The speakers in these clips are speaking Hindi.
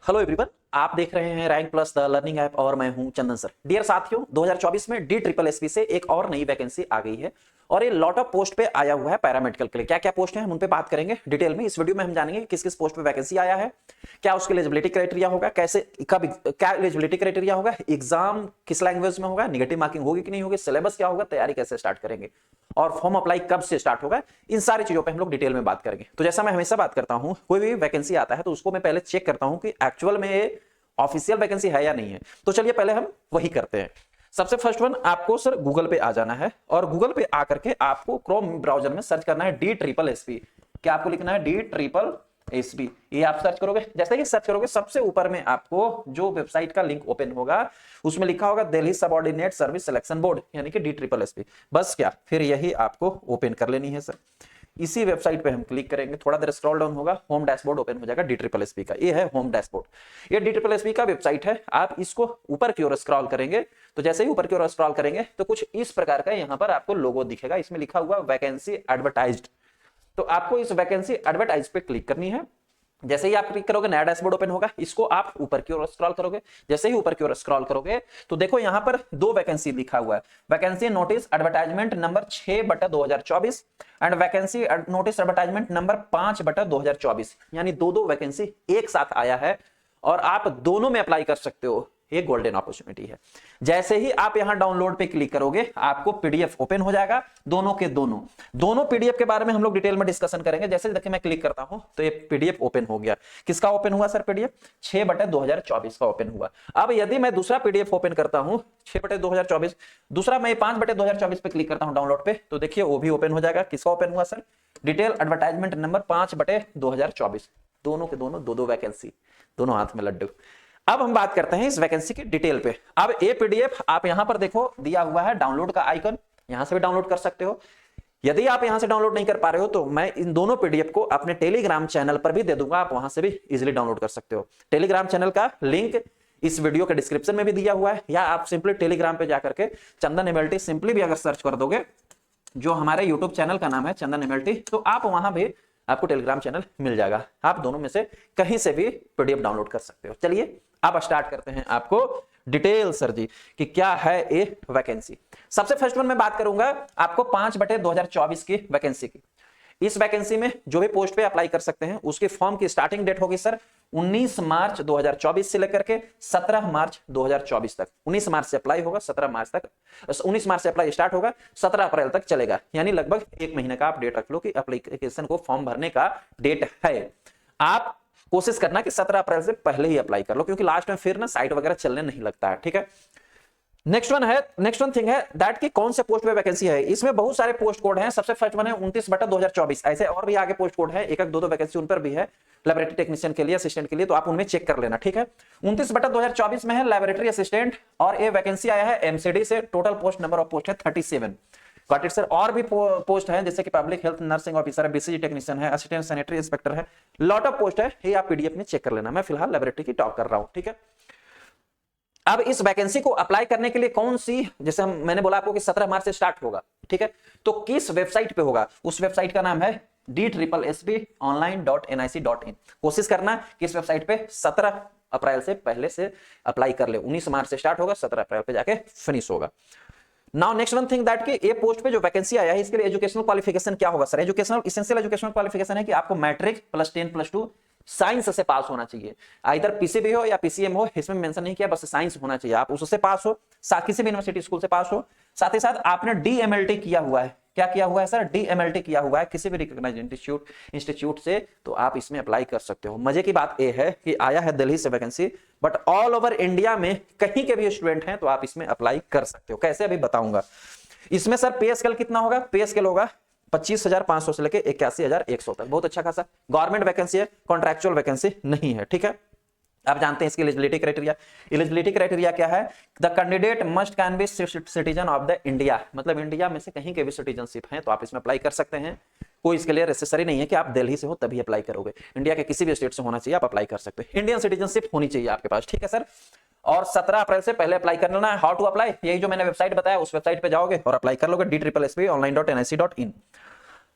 हेलो एवरीवन, आप देख रहे हैं rank plus the learning app और मैं हूं चंदन सर। डियर साथियों, 2024 में डी ट्रिपल एसपी से एक और नई वैकेंसी आ गई है और ये लॉट ऑफ पोस्ट पे आया हुआ है पैरामेडिकल के लिए। क्या क्या पोस्ट है हम उन पे बात करेंगे डिटेल में। इस वीडियो में हम जानेंगे किस किस पोस्ट पे वैकेंसी आया है, क्या उसके एलिजिबिलिटी क्राइटेरिया होगा, कैसे कब क्या एलिजिबिलिटी क्राइटेरिया होगा, एग्जाम किस लैंग्वेज में होगा, निगेटिव मार्किंग होगी कि नहीं होगी, सिलेबस क्या होगा, तैयारी कैसे स्टार्ट करेंगे और फॉर्म अप्लाई कब से स्टार्ट होगा। इन सारी चीजों पे हम लोग डिटेल में बात करेंगे। तो जैसा मैं हमेशा बात करता हूं, कोई भी वैकेंसी आता है तो उसको मैं पहले चेक करता हूं कि एक्चुअल में ऑफिशियल वैकेंसी है या नहीं है। तो चलिए पहले हम वही करते हैं। सबसे फर्स्ट वन, आपको सर गूगल पे आ जाना है और गूगल पे आकर के आपको क्रोम ब्राउजर में सर्च करना है डी ट्रिपल एसपी। क्या आपको लिखना है? D triple SP. ये आप सर्च करोगे, जैसे ही सर्च करोगे सबसे ऊपर में आपको जो वेबसाइट का लिंक ओपन होगा उसमें लिखा होगा Delhi subordinate service selection board, यानी कि डी ट्रिपल एसपी। बस क्या, फिर यही आपको ओपन कर लेनी है सर। इसी वेबसाइट पे हम क्लिक करेंगे, थोड़ा देर स्क्रॉल डाउन होगा, होम डैशबोर्ड ओपन हो जाएगा डी ट्रिपल एसपी का। ये है होम डैशबोर्ड। ये डी ट्रिपल एसपी का वेबसाइट है। आप इसको ऊपर की ओर स्क्रॉल करेंगे तो जैसे ही ऊपर की ओर स्क्रॉल करेंगे तो कुछ इस प्रकार का यहाँ पर आपको लोगो दिखेगा। इसमें लिखा हुआ वैकेंसी एडवर्टाइज्ड। तो आपको इस वैकेंसी एडवर्टाइज पे क्लिक करनी है। जैसे ही आप क्लिक करोगे नया डैशबोर्ड ओपन होगा। इसको आप ऊपर की ओर स्क्रॉल करोगे, जैसे ही ऊपर की ओर स्क्रॉल करोगे तो देखो यहाँ पर दो वैकेंसी लिखा हुआ है। Vacancy notice advertisement number 6/2024 and vacancy notice advertisement number 5/2024, यानी दो वैकेंसी एक साथ आया है और आप दोनों में अप्लाई कर सकते हो। ये गोल्डन अपॉर्चुनिटी है। जैसे ही आप यहां डाउनलोड पे क्लिक करोगे आपको पीडीएफ ओपन हो जाएगा। दोनों के दोनों पीडीएफ के बारे में हम लोग डिटेल में डिस्कशन करेंगे। जैसे देखिए मैं क्लिक करता हूं तो ये पीडीएफ ओपन हो गया। किसका ओपन हुआ सर? पीडीएफ 6/2024 का ओपन हुआ। अब यदि मैं दूसरा पीडीएफ ओपन करता हूं 6/2024, दूसरा मैं 5/2024 पे क्लिक करता हूं डाउनलोड पे, तो देखिए वो भी ओपन हो जाएगा। किसका ओपन हुआ सर? Detail advertisement number 5/2024। दोनों के दोनों दो वैकेंसी, दोनों हाथ में लड्डू। अब हम बात करते हैं इस वैकेंसी की डिटेल पे। अब ये पीडीएफ आप यहां पर देखो दिया हुआ है डाउनलोड का आइकन, यहां से भी डाउनलोड कर सकते हो। यदि आप यहां से डाउनलोड नहीं कर पा रहे हो तो मैं इन दोनों पीडीएफ को अपने टेलीग्राम चैनल पर भी दे दूंगा, आप वहां से भी इजीली डाउनलोड कर सकते हो। टेलीग्राम चैनल का लिंक इस वीडियो के डिस्क्रिप्शन में भी दिया हुआ है, या आप सिंपली टेलीग्राम पे जाकर के चंदन एमएलटी सिंपली भी अगर सर्च कर दोगे, जो हमारे यूट्यूब चैनल का नाम है चंदन एमएलटी, तो आप वहां भी आपको टेलीग्राम चैनल मिल जाएगा। आप दोनों में से कहीं से भी पीडीएफ डाउनलोड कर सकते हो। चलिए अब स्टार्ट करते हैं आपको डिटेल सर जी कि क्या है ये वैकेंसी। सबसे फर्स्ट वन मैं बात करूंगा आपको 5/2024 की वैकेंसी की। इस वैकेंसी में जो भी पोस्ट पे अप्लाई कर सकते हैं उसके फॉर्म की स्टार्टिंग डेट होगी सर 19 मार्च 2024 से लेकर के 17 मार्च 2024 तक। 19 मार्च से अप्लाई होगा, 17 मार्च तक, 19 मार्च से अप्लाई स्टार्ट होगा, 17 अप्रैल तक चलेगा, यानी लगभग एक महीने का आप डेट रख लो कि एप्लीकेशन को फॉर्म भरने का डेट है। आप कोशिश करना कि 17 अप्रैल से पहले ही अप्लाई कर लो, क्योंकि लास्ट में फिर ना साइट वगैरह चलने नहीं लगता है। ठीक है, नेक्स्ट वन थिंग है दैट कि कौन से पोस्ट पे वैकेंसी है। इसमें बहुत सारे पोस्ट कोड हैं। सबसे फर्स्ट वन है 29/2024। ऐसे और भी आगे पोस्ट कोड है, एक एक दो वैकेंसी उन पर भी है, लैबोरेटरी टेक्नीशियन के लिए, असिस्टेंट के लिए, तो आप उनमें चेक कर लेना। ठीक है, 29/2024 में है लैबोरेटरी असिस्टेंट और ये वैकेंसी आया है एमसीडी से। Total post number of post है 37। Got it sir. और भी पोस्ट है जैसे कि पब्लिक हेल्थ नर्सिंग ऑफिसर है, बीसीजी टेक्नीशियन है, असिस्टेंट सैनिटरी इंस्पेक्टर है, लॉट ऑफ पोस्ट है। ये आप पीडीएफ में चेक कर लेना। मैं फिलहाल लैबोरेटरी की टॉक कर रहा हूं। ठीक है, अब इस वैकेंसी को अप्लाई करने के लिए कौन सी, जैसे मैंने बोला आपको कि 17 मार्च से स्टार्ट होगा। ठीक है, तो किस वेबसाइट पे होगा? उस वेबसाइट का नाम है DSSBonline.nic.in। कोशिश करना कि इस वेबसाइट पे 17 अप्रैल से पहले से अप्लाई कर ले। 19 मार्च से स्टार्ट होगा, 17 अप्रैल पे जाके फिनिश होगा। Now next one thing that कि ये पोस्ट पे जो वैकेंसी आया है इसके लिए एजुकेशनल क्वालिफिकेशन क्या होगा sir? Educational essential educational qualification है कि आपको मैट्रिक +10 +2 साइंस से पास होना चाहिए। इधर पीसीबी हो या पीसीएम हो, इसमें मेंशन नहीं किया, बस साइंस होना चाहिए। आप उससे पास हो, किसी भी यूनिवर्सिटी स्कूल से पास हो, साथ ही साथ आपने डीएमएलटी किया हुआ है। क्या किया हुआ है सर? डीएमएलटी किया हुआ है किसी भी रिकॉग्नाइज्ड इंस्टीट्यूट से, तो आप इसमें अप्लाई कर सकते हो। मजे की बात यह है कि आया है दिल्ली से vacancy, but all over India में कहीं के भी स्टूडेंट हैं तो आप इसमें अप्लाई कर सकते हो। कैसे अभी बताऊंगा। इसमें सर पे स्केल कितना होगा? पे स्केल होगा 25,500 से लेके 81,100 तक। बहुत अच्छा खासा गवर्नमेंट वैकेंसी है, कॉन्ट्रैक्चुअल वैकेंसी नहीं है। ठीक है, आप जानते हैं इसकी एलिजिबिलिटी क्राइटेरिया। एलिजिबिलिटी क्राइटेरिया क्या है? The candidate must can be citizen of the India, मतलब इंडिया में से कहीं के भी सिटीजनशिप है तो आप इसमें अप्लाई कर सकते हैं। कोई इसके लिए नेसेसरी नहीं है कि आप दिल्ली से हो तभी अप्लाई करोगे, इंडिया के किसी भी स्टेट से होना चाहिए, आप अप्लाई कर सकते हैं। इंडियन सिटीजनशिप होनी चाहिए आपके पास। ठीक है सर, और 17 अप्रैल से पहले अप्लाई कर लेना है। How to apply? यही जो मैंने वेबसाइट बताया उस वेबसाइट पे जाओगे और अप्लाई कर लोगे, DSSBonline.nic.in।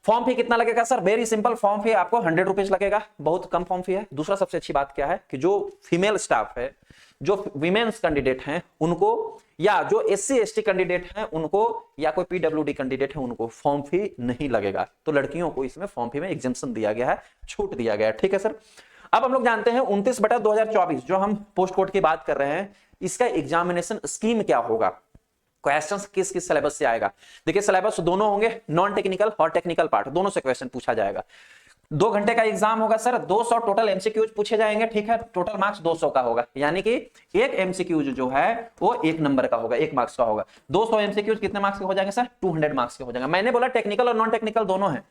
फॉर्म फी कितना लगेगा sir? Very simple, form fee आपको 100 रुपीज लगेगा, बहुत कम फॉर्म फी है। दूसरा सबसे अच्छी बात क्या है कि जो फीमेल स्टाफ है, जो वीमेन्स कैंडिडेट हैं उनको, या जो SC ST कैंडिडेट हैं उनको, या कोई PWD कैंडिडेट है उनको फॉर्म फी नहीं लगेगा। तो लड़कियों को इसमें फॉर्म फी में एग्जेम्पशन दिया गया है, छूट दिया गया है, ठीक है सर। अब हम लोग जानते हैं 29/2024 जो हम पोस्ट कोड की बात कर रहे हैं, इसका एग्जामिनेशन स्कीम क्या होगा, क्वेश्चंस किस किस सिलेबस से आएगा। देखिए सिलेबस दोनों होंगे, नॉन टेक्निकल और टेक्निकल पार्ट, दोनों से क्वेश्चन पूछा जाएगा। 2 घंटे का एग्जाम होगा सर, 200 टोटल एमसीक्यूज पूछे जाएंगे, ठीक है। टोटल मार्क्स 200 का होगा, यानी कि एक एमसीक्यूज जो है वो 1 नंबर का होगा, 1 मार्क्स का होगा। 200 एमसीक्यूज कितने मार्क्स के हो जाएंगे सर? 200 मार्क्स के हो जाएंगे। मैंने बोला टेक्निकल और नॉन टेक्निकल दोनों है,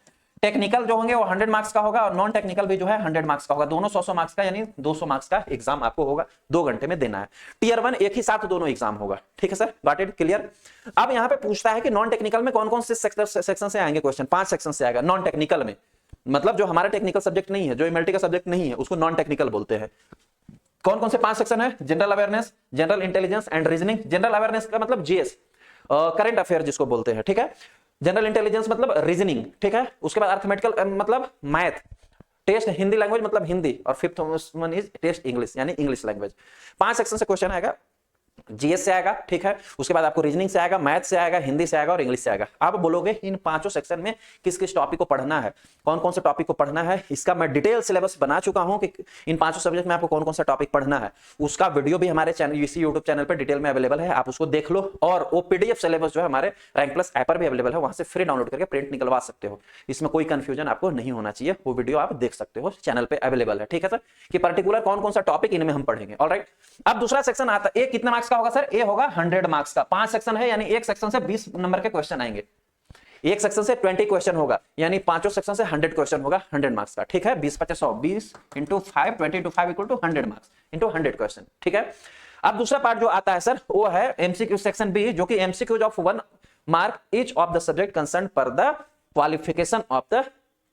टेक्निकल जो होंगे वो 100 मार्क्स का होगा और नॉन टेक्निकल भी जो है 100 मार्क्स का होगा। दोनों 100 मार्क्स का, यानी 200 मार्क्स का एग्जाम आपको होगा, 2 घंटे में देना है। टियर 1 एक ही साथ दोनों एग्जाम होगा, ठीक है सर, गॉट इट, क्लियर। अब यहाँ पे पूछता है कि नॉन टेक्निकल में कौन कौन से सेक्शन से आएंगे क्वेश्चन? 5 सेक्शन से आएगा नॉन टेक्निकल में, मतलब जो हमारा टेक्निकल सब्जेक्ट नहीं है, जो एमएलटी का सब्जेक्ट नहीं है, उसको नॉन टेक्निकल बोलते हैं। कौन कौन से 5 सेक्शन है? General awareness, general intelligence and reasoning. General awareness का मतलब जीएस, करंट अफेयर जिसको बोलते हैं, ठीक है। जनरल इंटेलिजेंस मतलब रीजनिंग, ठीक है। उसके बाद अर्थमेटिकल मतलब मैथ, टेस्ट हिंदी लैंग्वेज मतलब हिंदी, और 5th one is test English, यानी इंग्लिश लैंग्वेज। 5 सेक्शन से क्वेश्चन आएगा, जीएस से आएगा, ठीक है। उसके बाद आपको रीजनिंग से आएगा, मैथ से आएगा, हिंदी से आएगा और इंग्लिश से आएगा। आप बोलोगे इन 5 सेक्शन में किस किस टॉपिक को पढ़ना है, कौन कौन से टॉपिक को पढ़ना है, इसका मैं डिटेल सिलेबस बना चुका हूं कि इन 5 सब्जेक्ट में आपको कौन कौन सा टॉपिक पढ़ना है। उसका वीडियो भी हमारे चैनल, इसी यूट्यूब चैनल पर डिटेल में अवेलेबल है, आप उसको देख लो। और वो पीडीएफ सिलेबस जो है हमारे रैंक प्लस ऐप पर भी अवेलेबल है, वहां से फ्री डाउनलोड करके प्रिंट निकलवा सकते हो। इसमें कोई कंफ्यूजन आपको नहीं होना चाहिए, वो वीडियो आप देख सकते हो, चैनल पे अवेलेबल है, ठीक है सर, कि पर्टिकुलर कौन कौन सा टॉपिक इनमें हम पढ़ेंगे। ऑलराइट, अब दूसरा सेक्शन आता है, ए कितने मार्क्स का होगा सर? ए होगा 100 मार्क्स का। 5 सेक्शन है, यानी एक सेक्शन से 20 नंबर के क्वेश्चन आएंगे। एक सेक्शन से 20 क्वेश्चन होगा, यानी 5 सेक्शन से 100 क्वेश्चन होगा, 100 मार्क्स का, ठीक है। 20 50 100, 20 into 5, 20 into 5 equal to 100 marks into 100 question, ठीक है। अब दूसरा पार्ट जो आता है सर, वो है एमसीक्यू सेक्शन बी, जो कि MCQs of 1 mark each of the subject concern per the qualification of the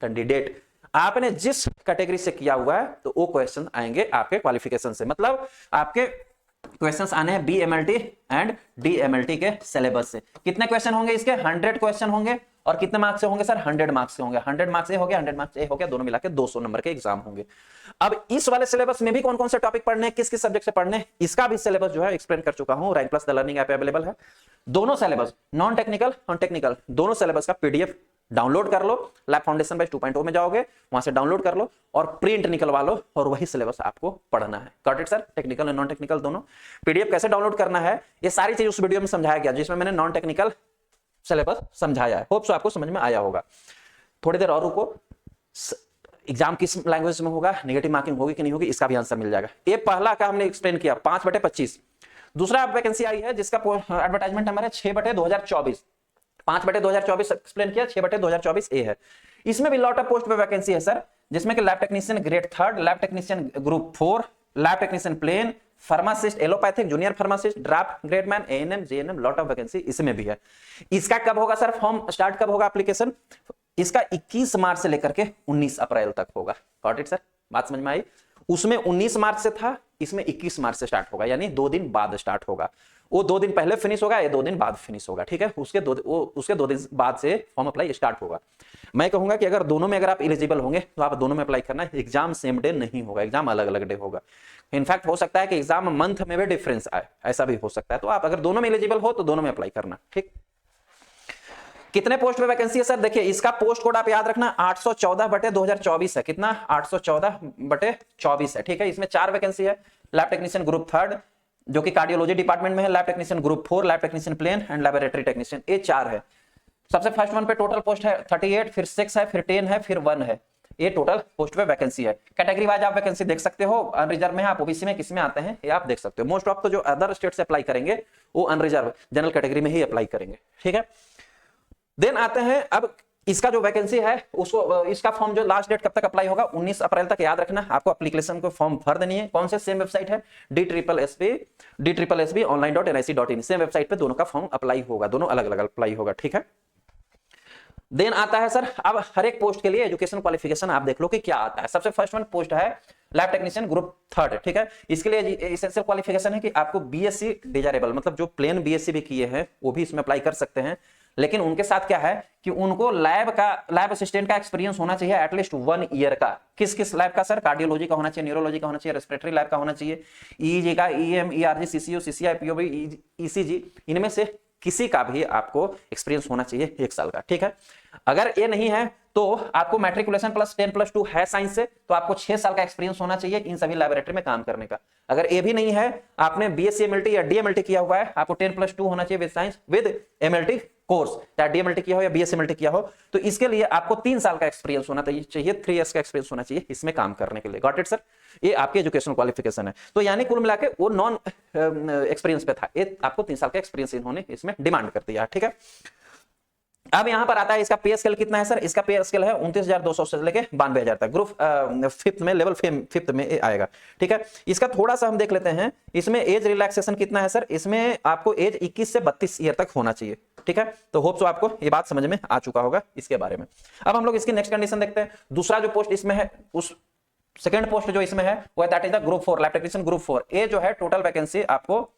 candidate. आपने जिस कैटेगरी से किया हुआ है तो वो क्वेश्चन आएंगे आपके क्वालिफिकेशन से, मतलब आपके क्वेश्चंस आने हैं बीएमएलटी एंड डीएमएलटी के सिलेबस से। कितने क्वेश्चन होंगे इसके? 100 क्वेश्चन होंगे। और कितने मार्क्स से होंगे सर? 100 मार्क्स से होंगे। 100 मार्क्स ए हो गया, 100 मार्क्स ए हो गया, दोनों मिलाकर 200 नंबर के एग्जाम होंगे। अब इस वाले सिलेबस में भी कौन कौन से टॉपिक पढ़ने हैं, किस किस सब्जेक्ट से पढ़ने हैं, इसका भी सिलेबस जो है एक्सप्लेन कर चुका हूं, rank plus the learning app पे अवेलेबल है। दोनों सिलेबस, नॉन टेक्निकल और टेक्निकल, दोनों सिलेबस का पीडीएफ डाउनलोड कर लो, लैब फाउंडेशन बैच 2.0 में जाओगे, वहां से डाउनलोड कर लो और प्रिंट निकलवा लो, और वही सिलेबस आपको पढ़ना है। गॉट इट सर, टेक्निकल और नॉन टेक्निकल दोनों। पीडीएफ कैसे डाउनलोड करना है, ये सारी चीज उस वीडियो में समझाया गया, जिसमें मैंने नॉन टेक्निकल सिलेबस समझाया है। होप सो आपको समझ में आया होगा। थोड़ी देर और रुको, एग्जाम किस लैंग्वेज में होगा, नेगेटिव मार्किंग होगी कि नहीं होगी, इसका भी आंसर मिल जाएगा। ये पहला का हमने एक्सप्लेन किया, 5/25। दूसरा वैकेंसी आई है जिसका एडवर्टाइजमेंट नंबर है 6/2024। 5/2024 एक्सप्लेन किया, 6/2024 ए है। इसमें भी लॉट ऑफ पोस्ट पे वैकेंसी है सर, जिसमें कि lab technician grade 3, lab technician group 4, lab technician plain, pharmacist, allopathic, junior pharmacist, draft grademan, ANM, JNM, lot of vacancy इसमें भी है। इसका कब होगा सर फॉर्म स्टार्ट, कब होगा एप्लीकेशन? इसका 21 मार्च से लेकर के 19 अप्रैल तक होगा। गॉट इट सर, बात समझ में आई? उसमें 19 मार्च से था, इसमें 21 मार्च से स्टार्ट होगा, यानी 2 दिन बाद स्टार्ट होगा। वो 2 दिन पहले फिनिश होगा, ये 2 दिन बाद फिनिश होगा, ठीक है। उसके 2 दिन बाद से फॉर्म अप्लाई स्टार्ट होगा। मैं कहूंगा कि अगर दोनों में अगर आप एलिजिबल होंगे तो आप दोनों में अप्लाई करना। एग्जाम सेम डे नहीं होगा, एग्जाम अलग अलग डे होगा। इनफैक्ट हो सकता है कि एग्जाम मंथ में भी डिफरेंस आए, ऐसा भी हो सकता है। तो आप अगर दोनों में एलिजिबल हो तो दोनों में अप्लाई करना, ठीक। कितने पोस्ट पे वैकेंसी है सर? देखिए इसका पोस्ट कोड आप याद रखना, 814/2024 है। कितना? 814/24 है, ठीक है। इसमें 4 वैकेंसी है। लैब टेक्नीशियन ग्रुप 3 जो कि कार्डियोलॉजी डिपार्टमेंट में है, lab technician group 4, lab technician plain and laboratory technician, ये 4 है। सबसे फर्स्ट वन पे टोटल पोस्ट है 38, फिर 6 है, फिर 10 है, फिर 1 है। ये टोटल पोस्ट पे वैकेंसी है। कैटेगरी वाइज आप वैकेंसी देख सकते हो, अनरिजर्व में आप ओबीसी में किस में आते हैं ये आप देख सकते हो। मोस्ट ऑफ तो जो अदर स्टेट से अप्लाई करेंगे वो अनरिजर्व जनरल कैटेगरी में ही अप्लाई करेंगे, ठीक है। देन आते हैं, अब इसका जो वैकेंसी है उसको, इसका फॉर्म जो लास्ट डेट कब तक अप्लाई होगा? 19 अप्रैल तक। याद रखना आपको एप्लीकेशन को फॉर्म भर देनी है। कौन से? सेम वेबसाइट है DSSB online.nic.in, सेम वेबसाइट पे दोनों का फॉर्म अप्लाई होगा, दोनों अलग अलग अप्लाई होगा, ठीक है। देन आता है सर, अब हर एक पोस्ट के लिए एजुकेशन क्वालिफिकेशन आप देख लो कि क्या आता है। सबसे फर्स्ट वन पोस्ट है लैब टेक्नीशियन ग्रुप 3, ठीक है। इसके लिए एसेंशियल क्वालिफिकेशन है कि आपको बीएससी डिजायरेबल, मतलब जो प्लेन बीएससी भी किए हैं वो भी इसमें अप्लाई कर सकते हैं। लेकिन उनके साथ क्या है कि उनको लैब असिस्टेंट का एक्सपीरियंस होना चाहिए एटलीस्ट 1 ईयर का। किस किस लैब का सर? कार्डियोलॉजी का होना चाहिए, न्यूरोलॉजी का होना चाहिए, रेस्पिरेटरी लैब का होना चाहिए, ईईजी का, EM, ERG, CCU, CCI, POB, ECG, इनमें से किसी का भी आपको एक्सपीरियंस होना चाहिए 1 साल का। ठीक है, अगर ये नहीं है तो आपको मैट्रिकुलेशन प्लस 10+2 है साइंस से, तो आपको 6 साल का एक्सपीरियंस होना चाहिए इन सभी लैबोरेटरी में काम करने का। अगर ये भी नहीं है, आपने बीएससी एमएलटी या डीएमएलटी किया हुआ है, आपको 10+2 होना चाहिए with science with MLT course, चाहे डीएमएलटी किया हो या बीएससी एमएलटी किया हो, तो इसके लिए आपको 3 साल का एक्सपीरियंस होना चाहिए, 3 इयर्स का एक्सपीरियंस होना चाहिए इसमें काम करने के लिए। Got it sir? ये आपकी एजुकेशनल क्वालिफिकेशन है। तो यानी कुल मिला के वो नॉन एक्सपीरियंस पे था, ये आपको 3 साल का एक्सपीरियंस इन्होंने इसमें डिमांड कर दिया। ठीक है, अब यहां पर आता है इसका पे स्केल कितना है सर? इसका पे स्केल है 29,200 से लेके 92,000 तक। ग्रुप 5th में, लेवल 5th में आएगा। ठीक है, इसका थोड़ा सा हम देख लेते हैं, इसमें एज रिलैक्सेशन कितना है सर? इसमें आपको एज 21 से 32 ईयर तक होना चाहिए। ठीक है, तो होप सो आपको ये बात समझ में आ चुका होगा इसके बारे में। अब हम लोग इसकी नेक्स्ट कंडीशन देखते हैं। दूसरा जो पोस्ट इसमें है, उस सेकंड पोस्ट जो इसमें है वो that is the group 4 lab technician group 4। ये जो है टोटल वैकेंसी आपको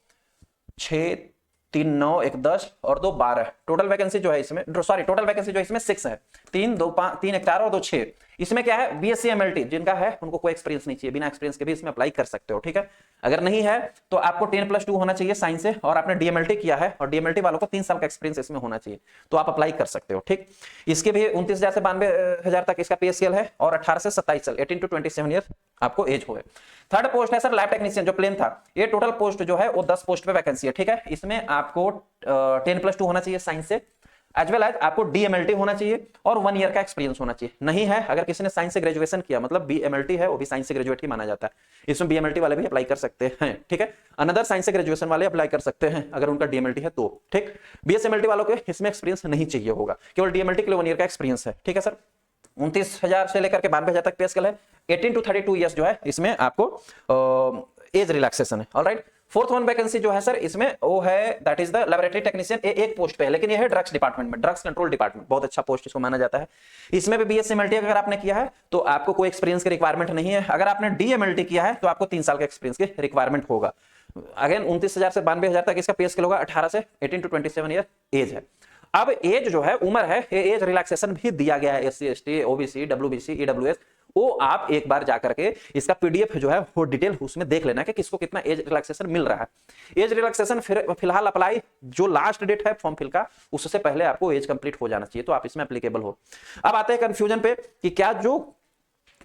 6, 3, 9, 1, 10 और 2, 12 टोटल वैकेंसी जो है इसमें, सॉरी टोटल वैकेंसी जो इसमें 6 है। 3, 2, 5, 3, 1, 4 और 2, 6। इसमें क्या है? बीएससी एमएलटी जिनका है उनको कोई एक्सपीरियंस नहीं चाहिए, बिना एक्सपीरियंस के भी इसमें अप्लाई कर सकते हो। ठीक है, अगर नहीं है तो आपको 10+2 होना चाहिए साइंस से, और आपने डीएमएलटी किया है और डीएमएलटी वालों को 3 साल का एक्सपीरियंस इसमें होना चाहिए, तो आप अप्लाई कर सकते हो। ठीक, इसके भी 29,000 से 92,000 तक इसका पे स्केल है, और 18 से 27 साल 18 to 27 ईयर आपको एज हो। थर्ड पोस्ट है सर लैब टेक्नीशियन, जो प्लेन था। ये टोटल पोस्ट जो है वो 10 पोस्ट पे वैकेंसी है। ठीक है, इसमें आपको 10+2 होना चाहिए साइंस से, एज वेल एज आपको डीएमएलटी होना चाहिए और 1 ईयर का एक्सपीरियंस होना चाहिए। नहीं है, अगर किसी ने साइंस से ग्रेजुएशन किया, मतलब बीएमएलटी है, वो भी साइंस से ग्रेजुएट ही माना जाता है, इसमें बीएमएलटी वाले भी अप्लाई कर सकते हैं। ठीक है, अनदर साइंस से ग्रेजुएशन वाले अप्लाई कर सकते हैं अगर उनका डीएमएलटी है तो। ठीक, बीएसएमएलटी वालों को इसमें एक्सपीरियंस नहीं चाहिए होगा, केवल डीएमएलटी के लिए 1 ईयर का एक्सपीरियंस है। ठीक है सर, 29,000 से लेकर के 92,000 तक पे स्केल है। 18 to 32 ईयर्स जो है इसमें आपको एज रिलैक्सेशन है। ऑलराइट, फोर्थ वन वैकेंसी जो है सर इसमें वो है that is the laboratory technician. एक पोस्ट पे है, लेकिन ये है ड्रग्स डिपार्टमेंट में, ड्रग्स कंट्रोल डिपार्टमेंट, बहुत अच्छा पोस्ट इसको माना जाता है। इसमें भी बीएससी एमएलटी अगर आपने किया है तो आपको कोई एक्सपीरियंस की रिक्वायरमेंट नहीं है। अगर आपने डीएमएलटी किया है तो आपको 3 साल का एक्सपीरियंस की रिक्वायरमेंट होगा। अगेन 29,000 से 92,000 तक इसका पे स्केल होगा, 18 से 18 to 27 ईयर एज है। अब एज जो है, उम्र है, एज रिलैक्सेशन भी दिया गया है SC, ST, OBC, WBC, EWS. वो आप एक बार जाकर के इसका पीडीएफ जो है वो डिटेल उसमें देख लेना कि किसको कितना एज रिलैक्सेशन मिल रहा है। एज रिलैक्सेशन फिलहाल अप्लाई जो लास्ट डेट है फॉर्म फिल का, उससे पहले आपको एज कंप्लीट हो जाना चाहिए, तो आप इसमें एप्लीकेबल हो। अब आते हैं कंफ्यूजन पे कि क्या जो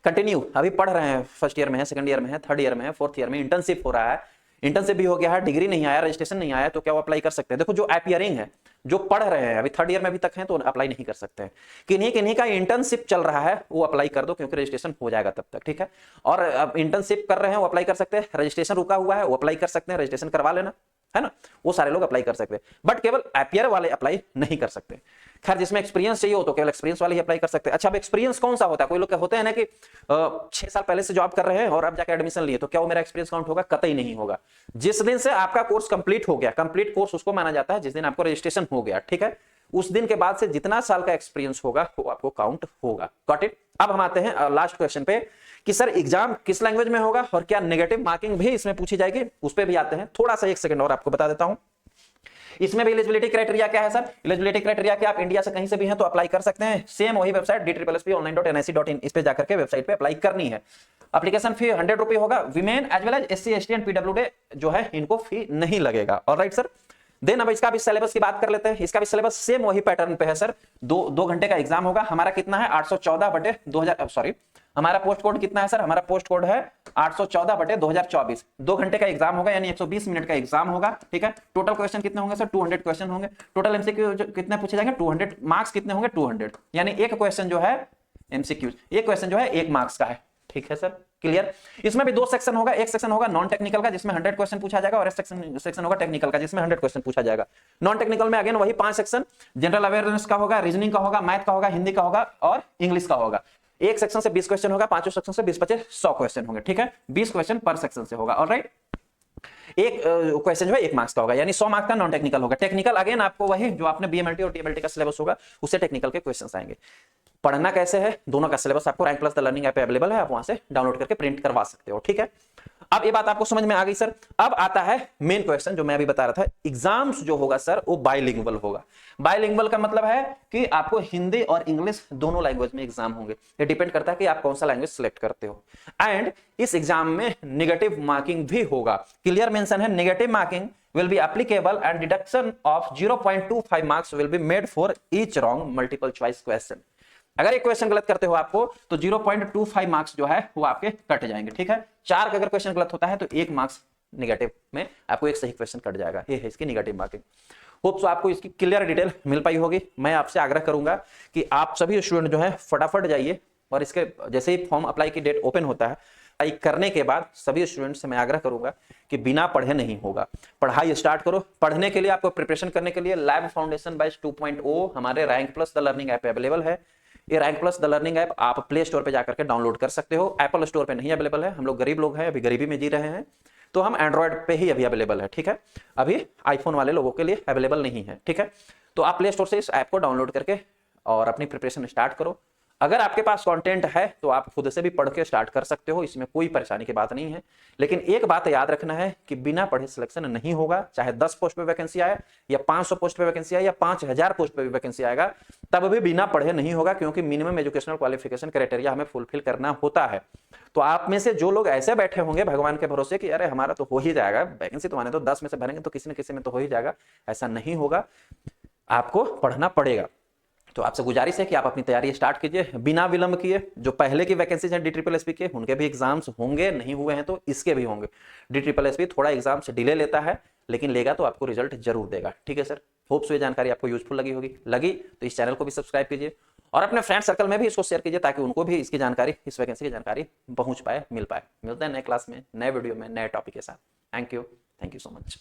कंटिन्यू अभी पढ़ रहे हैं, फर्स्ट ईयर में है, सेकंड ईयर में है, थर्ड ईयर में है, फोर्थ ईयर में इंटर्नशिप हो रहा है, इंटर्नशिप भी हो गया है, डिग्री नहीं आया, रजिस्ट्रेशन नहीं आया, तो क्या वो अप्लाई कर सकते हैं? देखो, जो अपियरिंग है, जो पढ़ रहे हैं, अभी थर्ड ईयर में अभी तक हैं, तो अप्लाई नहीं कर सकते हैं। किन्हीं का इंटर्नशिप चल रहा है वो अप्लाई कर दो, क्योंकि रजिस्ट्रेशन हो जाएगा तब तक। ठीक है, और अब इंटर्नशिप कर रहे हैं वो अप्लाई कर सकते हैं, रजिस्ट्रेशन रुका हुआ है वो अप्लाई कर सकते हैं, रजिस्ट्रेशन करवा लेना है ना, वो सारे लोग अप्लाई कर सकते हैं, बट केवल अपियर वाले अप्लाई नहीं कर सकते। खैर, जिसमें एक्सपीरियंस चाहिए हो तो केवल एक्सपीरियंस वाले ही अप्लाई कर सकते हैं। अच्छा, अब एक्सपीरियंस कौन सा होता है? कोई लोग होते हैं ना कि 6 साल पहले से जॉब कर रहे हैं और अब जाकर एडमिशन लिए, तो क्या वो मेरा एक्सपीरियंस काउंट होगा? कतई नहीं होगा। जिस दिन से आपका कोर्स कंप्लीट हो गया, कंप्लीट कोर्स उसको माना जाता है जिस दिन आपको रजिस्ट्रेशन हो गया। ठीक है, उस दिन के बाद से जितना साल का एक्सपीरियंस होगा वो आपको काउंट होगा। Got it? अब हम आते हैं लास्ट क्वेश्चन पे कि सर एग्जाम किस लैंग्वेज में होगा और क्या नेगेटिव मार्किंग भी इसमें पूछी जाएगी, उस पर भी आते हैं। थोड़ा सा 1 सेकंड और आपको बता देता हूं। इसमें भी एलिजिबिलिटी क्राइटेरिया क्या है सर? एलिजिबिलिटी क्राइटेरिया कि आप इंडिया से कहीं से भी हैं तो अप्लाई कर सकते हैं। सेम वही वेबसाइट DSSP.online.nic.in, इस पे जाकर के वेबसाइट पे अप्लाई करनी है। एप्लीकेशन फी 100 रुपए होगा। Women as well as SC, ST and PWD जो है इनको फी नहीं लगेगा। ऑलराइट सर, देन अब इसका भी सिलेबस की बात कर लेते हैं। इसका भी सिलेबस सेम वही पैटर्न पे है सर। 2 घंटे का एग्जाम होगा। हमारा कितना है? 814/2000, सॉरी हमारा पोस्ट कोड कितना है सर? हमारा पोस्ट कोड है 814/2024। 2 घंटे का एग्जाम होगा, यानी 120 मिनट का एग्जाम होगा। ठीक है, टोटल क्वेश्चन कितने होंगे सर? 200 क्वेश्चन होंगे। टोटल एमसीक्यू कितने पूछे जाएंगे? 200। मार्क्स कितने होंगे? 200, यानी एक क्वेश्चन जो है एमसीक्यू, एक क्वेश्चन जो है 1 मार्क्स का है। ठीक है सर, क्लियर? इसमें भी 2 सेक्शन होगा। एक सेक्शन होगा नॉन टेक्निकल का जिसमें 100 क्वेश्चन पूछा जाएगा, और सेक्शन होगा टेक्निकल का जिसमें 100 क्वेश्चन पूछा जाएगा। नॉन टेक्निकल में अगेन वही 5 सेक्शन, जनरल अवेयरनेस का होगा, रीजनिंग का होगा, मैथ का होगा, हिंदी का होगा और इंग्लिश का होगा। एक सेक्शन से 20 क्वेश्चन होगा, 5 सेक्शन से 20-25 100 क्वेश्चन होंगे। ठीक है, 20 क्वेश्चन पर सेक्शन से होगा। ऑलराइट, एक क्वेश्चन जो है 1 मार्क्स का होगा, यानी 100 मार्क्स का नॉन टेक्निकल होगा। टेक्निकल अगेन आपको वही जो आपने बीएमएलटी और डीएमएलटी का सिलेबस होगा उससे टेक्निकल के क्वेश्चंस आएंगे। पढ़ना कैसे है? दोनों का सिलेबस आपको rank plus the learning app पे अवेलेबल है, आप वहां से डाउनलोड करके प्रिंट करवा सकते हो। ठीक है, अब ये बात आपको समझ में आ गई सर। अब आता है मेन क्वेश्चन जो मैं अभी बता रहा था, एग्जाम्स जो होगा सर वो बाइलिंगुअल होगा। बाइलिंगुअल का मतलब है कि आपको हिंदी और इंग्लिश दोनों लैंग्वेज में एग्जाम होंगे। ये डिपेंड करता है कि आप कौन सा लैंग्वेज सिलेक्ट करते हो। एंड इस एग्जाम में नेगेटिव मार्किंग भी होगा। क्लियर मेंशन है, negative marking will be applicable and deduction of 0.25 marks will be made for each wrong multiple choice question। अगर एक क्वेश्चन गलत करते हो आपको तो 0.25 मार्क्स जो है वो आपके कट जाएंगे, ठीक है। 4 का अगर क्वेश्चन गलत होता है तो 1 मार्क्स नेगेटिव में आपको एक सही क्वेश्चन कट जाएगा। ये है इसकी नेगेटिव मार्किंग। होप सो आपको इसकी क्लियर डिटेल मिल पाई होगी। मैं आपसे आग्रह करूंगा कि आप सभी स्टूडेंट जो है फटाफट जाइए और इसके जैसे ही फॉर्म अप्लाई की डेट ओपन होता है करने के बाद सभी स्टूडेंट से मैं आग्रह करूंगा कि बिना पढ़े नहीं होगा, पढ़ाई स्टार्ट करो। पढ़ने के लिए आपको प्रिपरेशन करने के लिए लैब फाउंडेशन बैच 2.0 हमारे rank plus the learning app available है। ये rank plus the learning app आप प्ले स्टोर पे जाकर के डाउनलोड कर सकते हो। एप्पल स्टोर पे नहीं अवेलेबल है, हम लोग गरीब लोग हैं, अभी गरीबी में जी रहे हैं, तो हम एंड्रॉइड पे ही अभी अवेलेबल है, ठीक है। अभी आईफोन वाले लोगों के लिए अवेलेबल नहीं है, ठीक है। तो आप प्ले स्टोर से इस ऐप को डाउनलोड करके और अपनी प्रिपरेशन स्टार्ट करो। अगर आपके पास कंटेंट है तो आप खुद से भी पढ़ के स्टार्ट कर सकते हो, इसमें कोई परेशानी की बात नहीं है। लेकिन एक बात याद रखना है कि बिना पढ़े सिलेक्शन नहीं होगा। चाहे 10 पोस्ट पे वैकेंसी आए या 500 पोस्ट पे वैकेंसी आए या 5000 पोस्ट पे भी वैकेंसी आएगा, तब भी बिना पढ़े नहीं होगा, क्योंकि मिनिमम एजुकेशनल क्वालिफिकेशन क्राइटेरिया हमें फुलफिल करना होता है। तो आप में से जो लोग ऐसे बैठे होंगे भगवान के भरोसे कि अरे हमारा तो हो ही जाएगा, वैकेंसी तो आने तो 10 में से भरेंगे तो किसी न किसी में तो हो ही जाएगा, ऐसा नहीं होगा, आपको पढ़ना पड़ेगा। तो आपसे गुजारिश है कि आप अपनी तैयारी स्टार्ट कीजिए बिना विलंब किए। जो पहले की वैकेंसीज हैं DSSP के, उनके भी एग्जाम्स होंगे, नहीं हुए हैं तो इसके भी होंगे। DSSP थोड़ा एग्जाम से डिले लेता है, लेकिन लेगा तो आपको रिजल्ट जरूर देगा, ठीक है सर। होप सो ये जानकारी आपको यूजफुल लगी तो इस चैनल को भी सब्सक्राइब कीजिए और अपने फ्रेंड सर्कल में भी इसको शेयर कीजिए ताकि उनको भी इसकी जानकारी, इस वैकेंसी की जानकारी पहुंच पाए, मिल पाए। मिलते हैं नए क्लास में, नए वीडियो में, नए टॉपिक के साथ। Thank you so much.